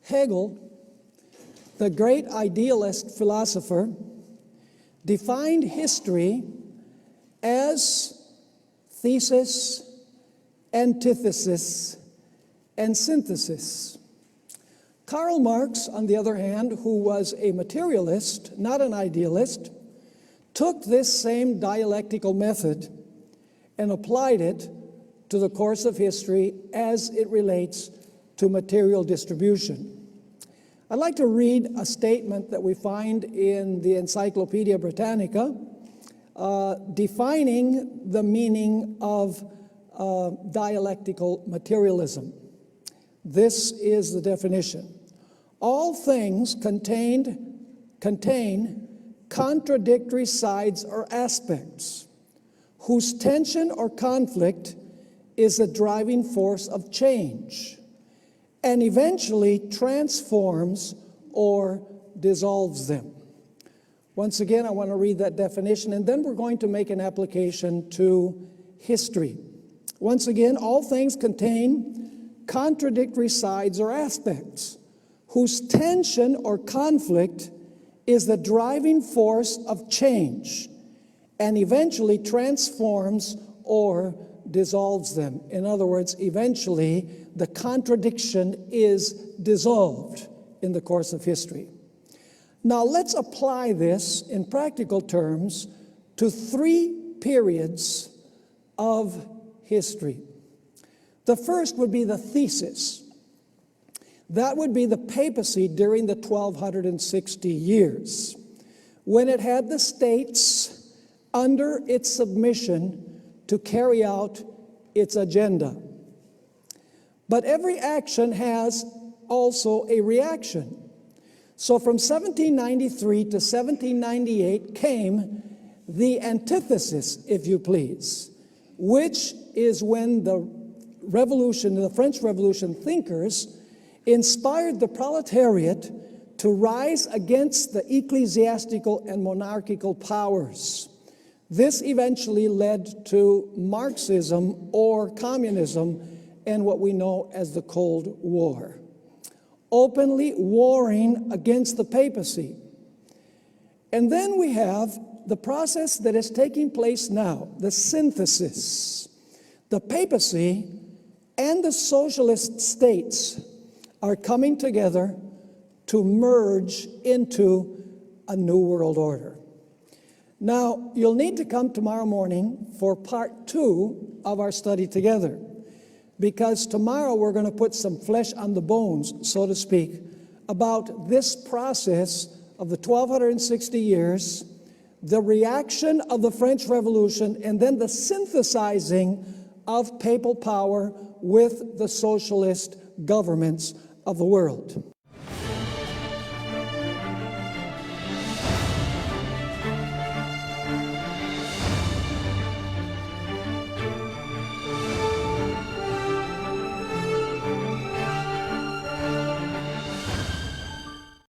Hegel, the great idealist philosopher, defined history as thesis, antithesis, and synthesis. Karl Marx, on the other hand, who was a materialist, not an idealist, took this same dialectical method and applied it to the course of history as it relates to material distribution. I'd like to read a statement that we find in the Encyclopedia Britannica defining the meaning of dialectical materialism. This is the definition. All things contain contradictory sides or aspects whose tension or conflict is the driving force of change and eventually transforms or dissolves them. Once again, I want to read that definition, and then we're going to make an application to history. Once again, all things contain contradictory sides or aspects whose tension or conflict is the driving force of change and eventually transforms or dissolves them. In other words, eventually the contradiction is dissolved in the course of history. Now let's apply this in practical terms to three periods of history. The first would be the thesis. That would be the papacy during the 1260 years, when it had the states under its submission to carry out its agenda. But every action has also a reaction. So from 1793 to 1798 came the antithesis, if you please, which is when the French Revolution thinkers inspired the proletariat to rise against the ecclesiastical and monarchical powers. This eventually led to Marxism or communism and what we know as the Cold War, openly warring against the papacy. And then we have the process that is taking place now, the synthesis. The papacy and the socialist states are coming together to merge into a new world order. Now, you'll need to come tomorrow morning for part 2 of our study together, because tomorrow we're going to put some flesh on the bones, so to speak, about this process of the 1260 years, the reaction of the French Revolution, and then the synthesizing of papal power with the socialist governments of the world.